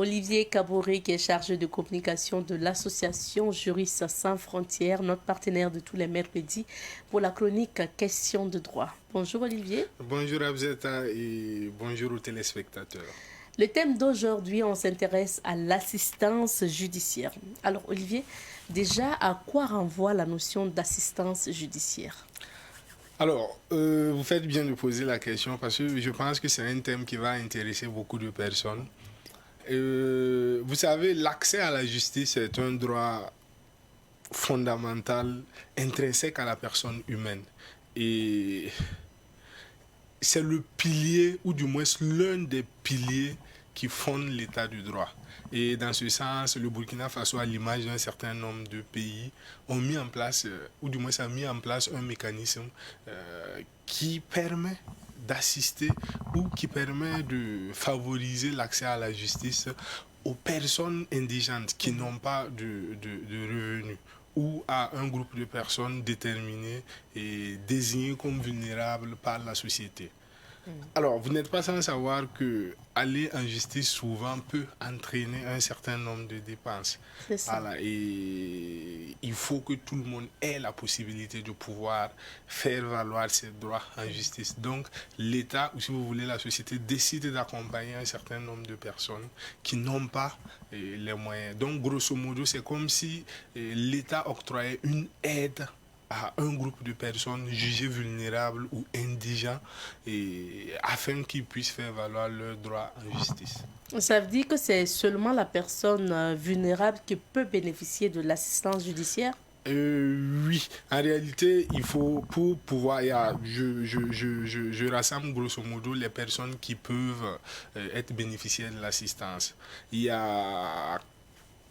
Olivier Kabouré, qui est chargé de communication de l'association Juristes Sans Frontières, notre partenaire de tous les mercredis pour la chronique Questions de droit. Bonjour Olivier. Bonjour Abzeta et bonjour aux téléspectateurs. Le thème d'aujourd'hui, on s'intéresse à l'assistance judiciaire. Alors Olivier, déjà, à quoi renvoie la notion d'assistance judiciaire ? Alors, vous faites bien de poser la question parce que je pense que c'est un thème qui va intéresser beaucoup de personnes. Vous savez, l'accès à la justice est un droit fondamental, intrinsèque à la personne humaine. Et c'est le pilier, ou du moins l'un des piliers qui fondent l'état du droit. Et dans ce sens, le Burkina Faso, à l'image d'un certain nombre de pays, ont mis en place, ou du moins ça a mis en place un mécanisme qui permet d'assister ou qui permet de favoriser l'accès à la justice aux personnes indigentes qui n'ont pas de revenus ou à un groupe de personnes déterminées et désignées comme vulnérables par la société. Alors, vous n'êtes pas sans savoir que aller en justice souvent peut entraîner un certain nombre de dépenses. C'est ça. Voilà, et il faut que tout le monde ait la possibilité de pouvoir faire valoir ses droits en justice. Donc, l'État, ou si vous voulez la société, décide d'accompagner un certain nombre de personnes qui n'ont pas les moyens. Donc, grosso modo, c'est comme si l'État octroyait une aide à un groupe de personnes jugées vulnérables ou indigents et afin qu'ils puissent faire valoir leurs droits en justice. Ça veut dire que c'est seulement la personne vulnérable qui peut bénéficier de l'assistance judiciaire ? Oui, en réalité, il faut pour pouvoir, je rassemble grosso modo les personnes qui peuvent être bénéficiaires de l'assistance. Il y a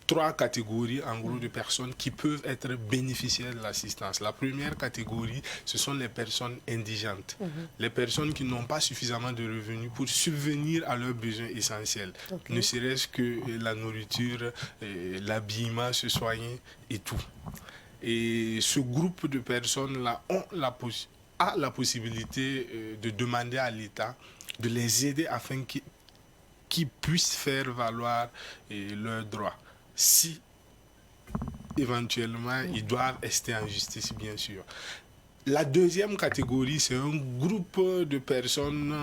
trois catégories en gros de personnes qui peuvent être bénéficiaires de l'assistance. La première catégorie, ce sont les personnes indigentes, les personnes qui n'ont pas suffisamment de revenus pour subvenir à leurs besoins essentiels, ne serait-ce que la nourriture, l'habillement, se soigner et tout. Et ce groupe de personnes-là a la possibilité de demander à l'État de les aider afin qu'ils puissent faire valoir leurs droits. Si éventuellement ils doivent rester en justice, bien sûr. La deuxième catégorie, c'est un groupe de personnes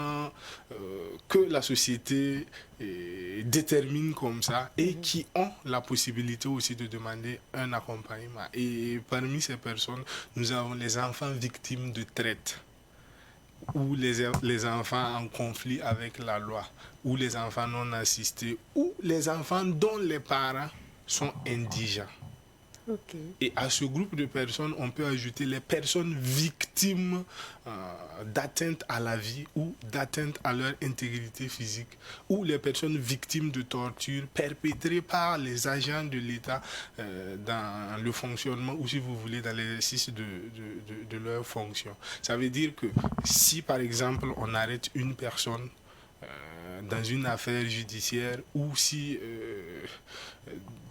que la société détermine comme ça et qui ont la possibilité aussi de demander un accompagnement. Et parmi ces personnes, nous avons les enfants victimes de traite, ou les enfants en conflit avec la loi, ou les enfants non assistés, ou les enfants dont les parents sont indigents. Et à ce groupe de personnes, on peut ajouter les personnes victimes d'atteinte à la vie ou d'atteinte à leur intégrité physique, ou les personnes victimes de torture perpétrées par les agents de l'État dans le fonctionnement, ou si vous voulez, dans l'exercice de leurs fonctions. Ça veut dire que si, par exemple, on arrête une personne dans une affaire judiciaire, ou si,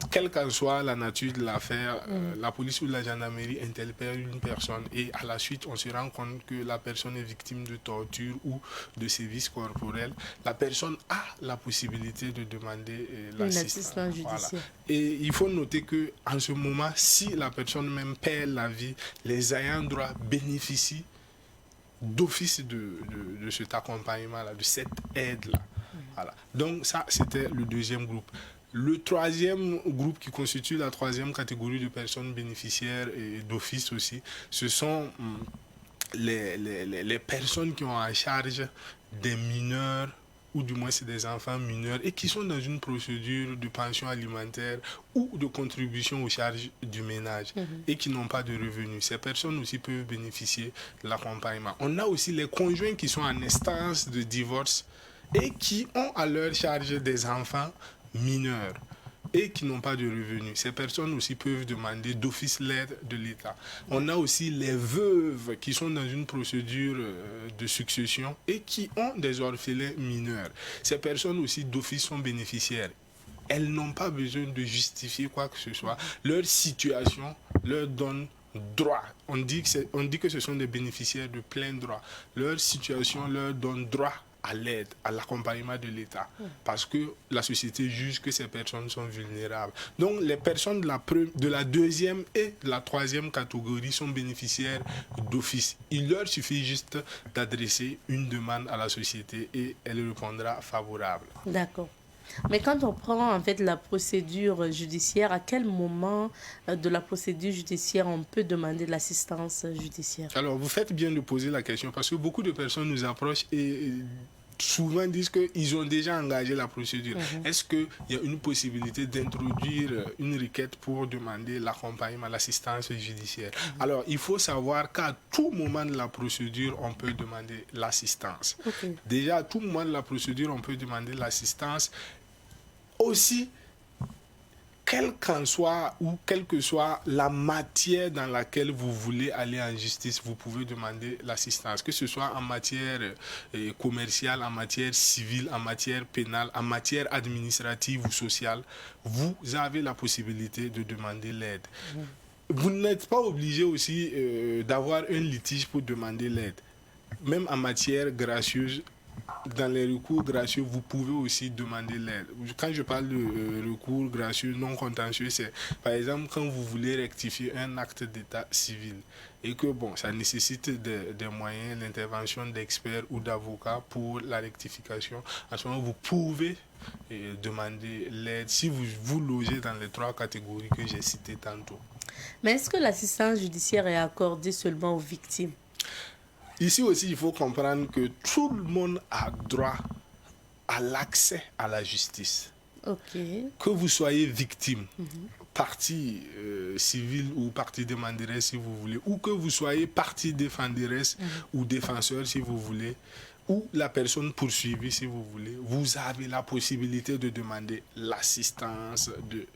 quelle qu'en soit la nature de l'affaire, la police ou la gendarmerie interpelle une personne et à la suite on se rend compte que la personne est victime de torture ou de sévices corporels, la personne a la possibilité de demander l'assistance judiciaire. Voilà. Et il faut noter que en ce moment, si la personne même perd la vie, les ayants droit bénéficient d'office de cet accompagnement-là, de cette aide-là. Voilà. Donc ça, c'était le deuxième groupe. Le troisième groupe qui constitue la troisième catégorie de personnes bénéficiaires et d'office aussi, ce sont les personnes qui ont en charge des mineurs, ou du moins c'est des enfants mineurs, et qui sont dans une procédure de pension alimentaire ou de contribution aux charges du ménage et qui n'ont pas de revenus. Ces personnes aussi peuvent bénéficier de l'accompagnement. On a aussi les conjoints qui sont en instance de divorce et qui ont à leur charge des enfants mineurs et qui n'ont pas de revenus. Ces personnes aussi peuvent demander d'office l'aide de l'État. On a aussi les veuves qui sont dans une procédure de succession et qui ont des orphelins mineurs. Ces personnes aussi d'office sont bénéficiaires. Elles n'ont pas besoin de justifier quoi que ce soit. Leur situation leur donne droit. On dit que ce sont des bénéficiaires de plein droit. Leur situation leur donne droit à l'aide, à l'accompagnement de l'État, parce que la société juge que ces personnes sont vulnérables. Donc les personnes de la deuxième et de la troisième catégorie sont bénéficiaires d'office. Il leur suffit juste d'adresser une demande à la société et elle répondra favorable. D'accord. Mais quand on prend en fait la procédure judiciaire, à quel moment de la procédure judiciaire on peut demander de l'assistance judiciaire? Alors, vous faites bien de poser la question parce que beaucoup de personnes nous approchent et souvent disent qu'ils ont déjà engagé la procédure. Est-ce qu'il y a une possibilité d'introduire une requête pour demander l'accompagnement, l'assistance judiciaire? Alors, il faut savoir qu'à tout moment de la procédure, on peut demander l'assistance. Déjà, à tout moment de la procédure, on peut demander l'assistance. Aussi, quelle qu'en soit ou quelle que soit la matière dans laquelle vous voulez aller en justice, vous pouvez demander l'assistance, que ce soit en matière commerciale, en matière civile, en matière pénale, en matière administrative ou sociale. Vous avez la possibilité de demander l'aide. Vous n'êtes pas obligé aussi d'avoir un litige pour demander l'aide. Même en matière gracieuse, dans les recours gracieux, vous pouvez aussi demander l'aide. Quand je parle de recours gracieux non contentieux, c'est par exemple quand vous voulez rectifier un acte d'état civil et que bon, ça nécessite des moyens, l'intervention d'experts ou d'avocats pour la rectification. En ce moment, vous pouvez demander l'aide si vous vous logez dans les trois catégories que j'ai citées tantôt. Mais est-ce que l'assistance judiciaire est accordée seulement aux victimes? Ici aussi, il faut comprendre que tout le monde a droit à l'accès à la justice. Que vous soyez victime, partie civile ou partie demanderesse si vous voulez, ou que vous soyez partie défenderesse ou défenseur si vous voulez, ou la personne poursuivie si vous voulez, vous avez la possibilité de demander l'assistance de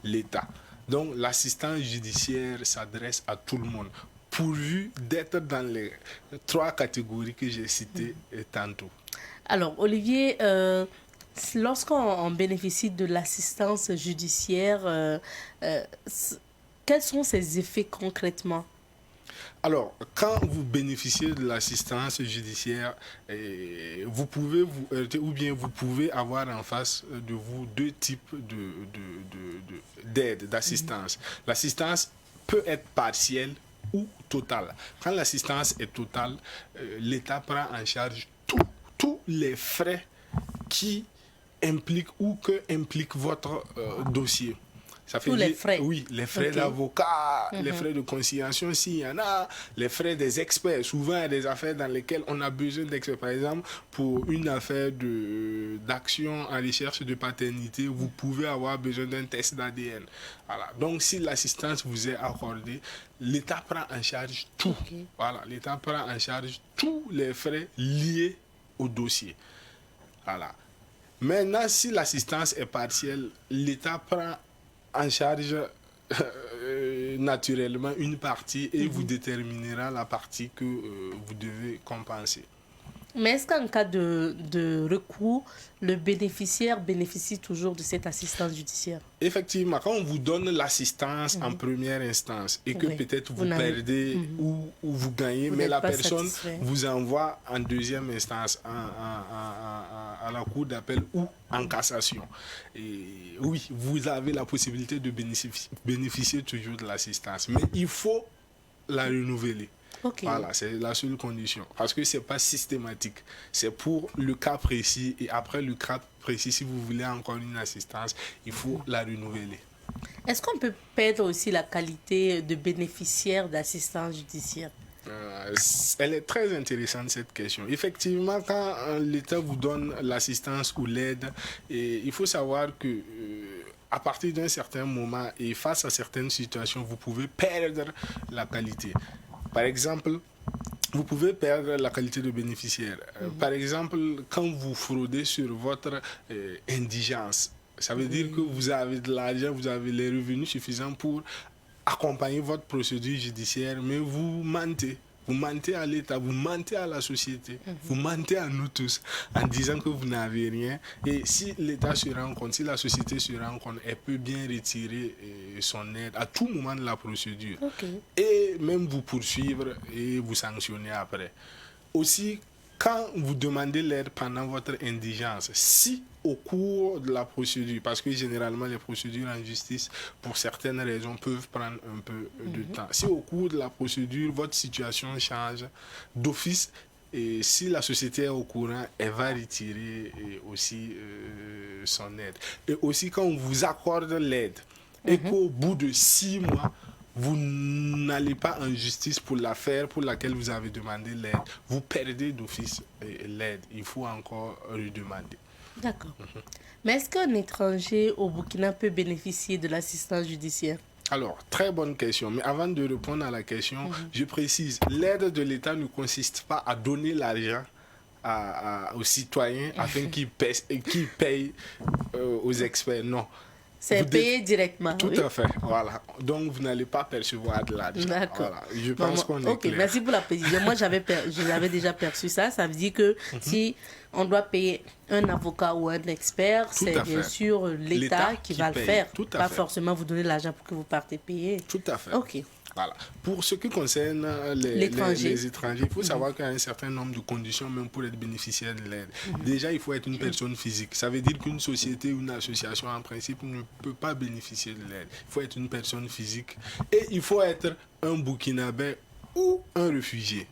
l'État. Donc l'assistance judiciaire s'adresse à tout le monde, pourvu d'être dans les trois catégories que j'ai citées tantôt. Alors, Olivier, lorsqu'on bénéficie de l'assistance judiciaire, quels sont ses effets concrètement? Alors, quand vous bénéficiez de l'assistance judiciaire, vous pouvez vous heurter ou bien vous pouvez avoir en face de vous deux types d'aide, d'assistance. L'assistance peut être partielle ou totale. Quand l'assistance est totale, l'État prend en charge tous les frais qui impliquent ou que implique votre dossier. Ça fait les frais. Oui, les frais d'avocat, les frais de conciliation s'il y en a, les frais des experts. Souvent, il y a des affaires dans lesquelles on a besoin d'experts. Par exemple, pour une affaire d'action en recherche de paternité, vous pouvez avoir besoin d'un test d'ADN. Voilà. Donc, si l'assistance vous est accordée, l'État prend en charge tout. Voilà. L'État prend en charge tous les frais liés au dossier. Voilà. Maintenant, si l'assistance est partielle, l'État prend en charge naturellement une partie et vous déterminera la partie que vous devez compenser. Mais est-ce qu'en cas de recours, le bénéficiaire bénéficie toujours de cette assistance judiciaire? Effectivement, quand on vous donne l'assistance en première instance et que peut-être vous perdez ou vous gagnez, mais la personne vous envoie en deuxième instance à la cour d'appel ou en cassation. Et oui, vous avez la possibilité de bénéficier toujours de l'assistance, mais il faut la renouveler. Voilà, c'est la seule condition. Parce que ce n'est pas systématique. C'est pour le cas précis. Et après le cas précis, si vous voulez encore une assistance, il faut la renouveler. Est-ce qu'on peut perdre aussi la qualité de bénéficiaire d'assistance judiciaire? Elle est très intéressante cette question. Effectivement, quand l'État vous donne l'assistance ou l'aide, il faut savoir que à partir d'un certain moment et face à certaines situations, vous pouvez perdre la qualité. Par exemple, vous pouvez perdre la qualité de bénéficiaire. Par exemple, quand vous fraudez sur votre indigence, ça veut dire que vous avez de l'argent, vous avez les revenus suffisants pour accompagner votre procédure judiciaire, mais vous mentez. Vous mentez à l'État, vous mentez à la société, vous mentez à nous tous en disant que vous n'avez rien. Et si l'État se rend compte, si la société se rend compte, elle peut bien retirer son aide à tout moment de la procédure. Et même vous poursuivre et vous sanctionner après. Aussi, quand vous demandez l'aide pendant votre indigence, si au cours de la procédure, parce que généralement les procédures en justice, pour certaines raisons, peuvent prendre un peu de temps. Si au cours de la procédure, votre situation change d'office, et si la société est au courant, elle va retirer aussi son aide. Et aussi quand on vous accorde l'aide, et qu'au bout de 6 mois, vous n'allez pas en justice pour l'affaire pour laquelle vous avez demandé l'aide, vous perdez d'office l'aide. Il faut encore redemander. D'accord. Mais est-ce qu'un étranger au Burkina peut bénéficier de l'assistance judiciaire? Alors, très bonne question. Mais avant de répondre à la question, je précise, l'aide de l'État ne consiste pas à donner l'argent aux citoyens afin qu'ils payent aux experts. Non. C'est payé directement. Tout à fait, voilà. Donc, vous n'allez pas percevoir de l'argent. D'accord. Voilà. Je pense qu'on est clair. Merci pour la précision. Moi, j'avais déjà perçu ça. Ça veut dire que si on doit payer un avocat ou un expert, c'est bien sûr l'État qui va le faire. Pas forcément vous donner l'argent pour que vous partez payer. Tout à fait. OK. Voilà. Pour ce qui concerne les étrangers, il faut savoir qu'il y a un certain nombre de conditions même pour être bénéficiaire de l'aide. Déjà, il faut être une personne physique. Ça veut dire qu'une société ou une association, en principe, ne peut pas bénéficier de l'aide. Il faut être une personne physique et il faut être un Burkinabé ou un réfugié.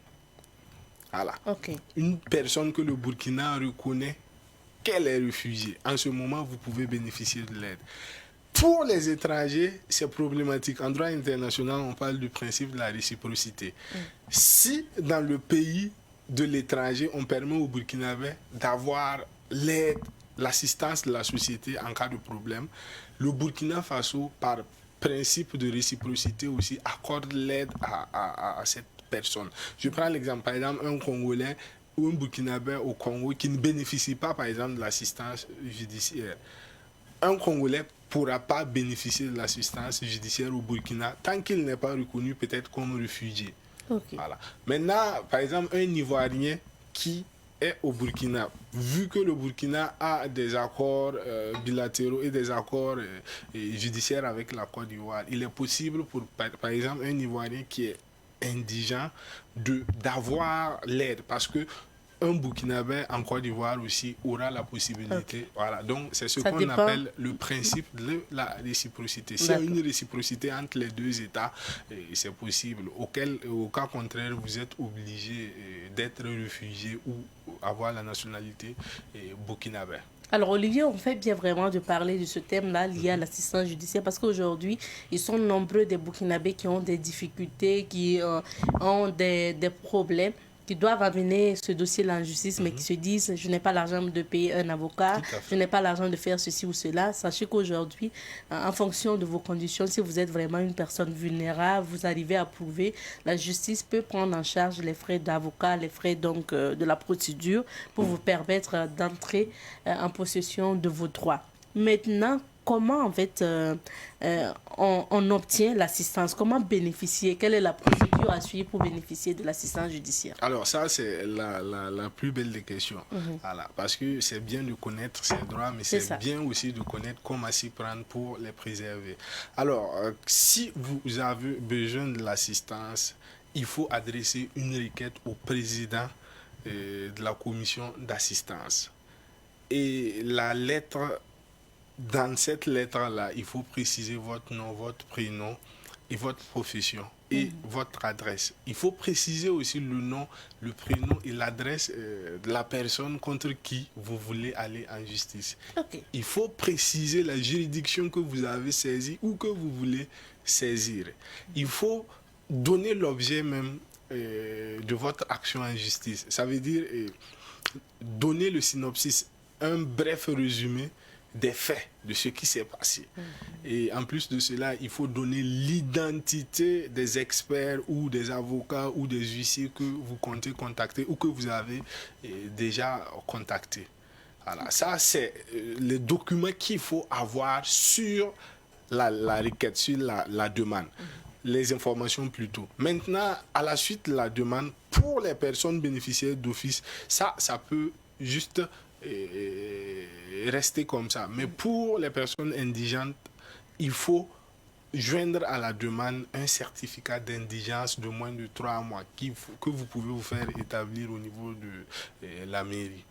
Voilà. Okay. Une personne que le Burkina reconnaît qu'elle est réfugiée. En ce moment, vous pouvez bénéficier de l'aide. Pour les étrangers, c'est problématique. En droit international, on parle du principe de la réciprocité. Si dans le pays de l'étranger, on permet aux Burkinabés d'avoir l'aide, l'assistance de la société en cas de problème, le Burkina Faso, par principe de réciprocité aussi, accorde l'aide à cette personne. Je prends l'exemple, par exemple, un Congolais ou un Burkinabé au Congo qui ne bénéficie pas, par exemple, de l'assistance judiciaire. Un Congolais ne pourra pas bénéficier de l'assistance judiciaire au Burkina tant qu'il n'est pas reconnu peut-être comme réfugié. Okay. Voilà. Maintenant, par exemple, un Ivoirien qui est au Burkina, vu que le Burkina a des accords bilatéraux et des accords judiciaires avec la Côte d'Ivoire, il est possible pour, par exemple, un Ivoirien qui est indigent d'avoir l'aide parce que un Burkinabé en Côte d'Ivoire aussi aura la possibilité. Okay. Voilà. Donc, c'est ce qu'on appelle le principe de la réciprocité. S'il y a une réciprocité entre les deux États, c'est possible. Au cas contraire, vous êtes obligé d'être réfugié ou avoir la nationalité burkinabé. Alors Olivier, on fait bien vraiment de parler de ce thème-là lié à l'assistance judiciaire parce qu'aujourd'hui, ils sont nombreux des Burkinabés qui ont des difficultés, qui ont des problèmes, qui doivent amener ce dossier-là en justice, mais qui se disent, je n'ai pas l'argent de payer un avocat, je n'ai pas l'argent de faire ceci ou cela. Sachez qu'aujourd'hui, en fonction de vos conditions, si vous êtes vraiment une personne vulnérable, vous arrivez à prouver, la justice peut prendre en charge les frais d'avocat, les frais donc de la procédure pour vous permettre d'entrer en possession de vos droits. Maintenant, comment en fait on obtient l'assistance? Comment bénéficier? Quelle est la procédure à suivre pour bénéficier de l'assistance judiciaire? Alors ça, c'est la plus belle des questions. Voilà, parce que c'est bien de connaître ses droits, mais c'est bien aussi de connaître comment s'y prendre pour les préserver. Alors, si vous avez besoin de l'assistance, il faut adresser une requête au président de la commission d'assistance. Et la lettre... Dans cette lettre-là, il faut préciser votre nom, votre prénom et votre profession et votre adresse. Il faut préciser aussi le nom, le prénom et l'adresse de la personne contre qui vous voulez aller en justice. Okay. Il faut préciser la juridiction que vous avez saisie ou que vous voulez saisir. Il faut donner l'objet même de votre action en justice. Ça veut dire donner le synopsis, un bref résumé des faits, de ce qui s'est passé. Et en plus de cela, il faut donner l'identité des experts ou des avocats ou des huissiers que vous comptez contacter ou que vous avez déjà contactés. Voilà. Ça, c'est les documents qu'il faut avoir sur la requête, sur la demande. Les informations plutôt. Maintenant, à la suite de la demande, pour les personnes bénéficiaires d'office, ça peut juste... rester comme ça. Mais pour les personnes indigentes, il faut joindre à la demande un certificat d'indigence de moins de 3 mois que vous pouvez vous faire établir au niveau de la mairie.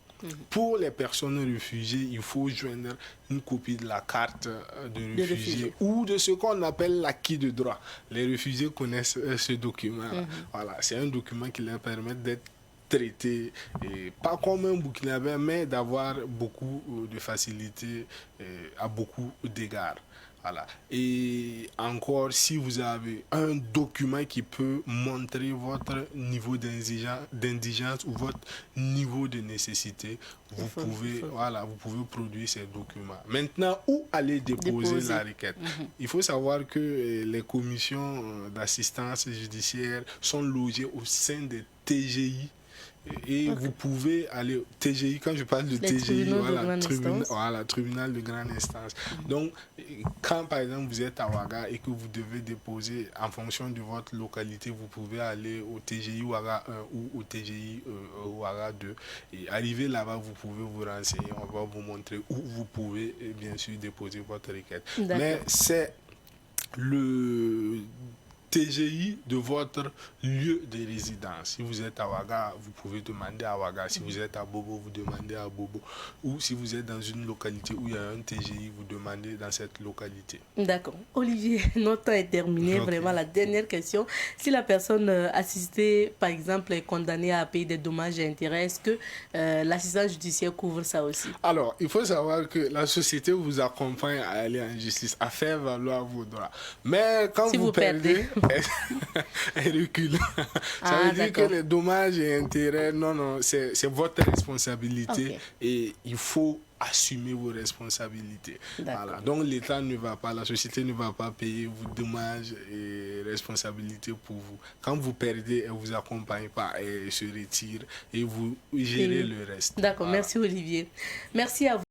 Pour les personnes réfugiées, il faut joindre une copie de la carte de réfugié ou de ce qu'on appelle l'acquis de droit. Les réfugiés connaissent ce document. Voilà, c'est un document qui leur permet d'être traités, et pas comme un Burkinabé, mais d'avoir beaucoup de facilité à beaucoup d'égards. Voilà. Et encore, si vous avez un document qui peut montrer votre niveau d'indigence ou votre niveau de nécessité, vous pouvez produire ces documents. Maintenant, où aller déposer la requête? Il faut savoir que les commissions d'assistance judiciaire sont logées au sein des TGI. Et vous pouvez aller au TGI, quand je parle de TGI, tribunal de grande instance. Donc, quand par exemple vous êtes à Ouaga et que vous devez déposer en fonction de votre localité, vous pouvez aller au TGI Ouaga 1 ou au TGI Ouaga 2. Et arriver là-bas, vous pouvez vous renseigner, on va vous montrer où vous pouvez bien sûr déposer votre requête. Mais c'est le TGI de votre lieu de résidence. Si vous êtes à Ouaga, vous pouvez demander à Ouaga. Si vous êtes à Bobo, vous demandez à Bobo. Ou si vous êtes dans une localité où il y a un TGI, vous demandez dans cette localité. D'accord. Olivier, notre temps est terminé. Vraiment, la dernière question. Si la personne assistée, par exemple, est condamnée à payer des dommages et intérêts, est-ce que l'assistance judiciaire couvre ça aussi? Alors, il faut savoir que la société vous accompagne à aller en justice, à faire valoir vos droits. Mais quand si vous perdez, elle recule. Ça veut dire que les dommages et intérêts, non, c'est votre responsabilité et il faut assumer vos responsabilités. Voilà. Donc l'État ne va pas, la société ne va pas payer vos dommages et responsabilités pour vous. Quand vous perdez, elle ne vous accompagne pas, elle se retire et vous gérez le reste. D'accord, merci Olivier. Merci à vous.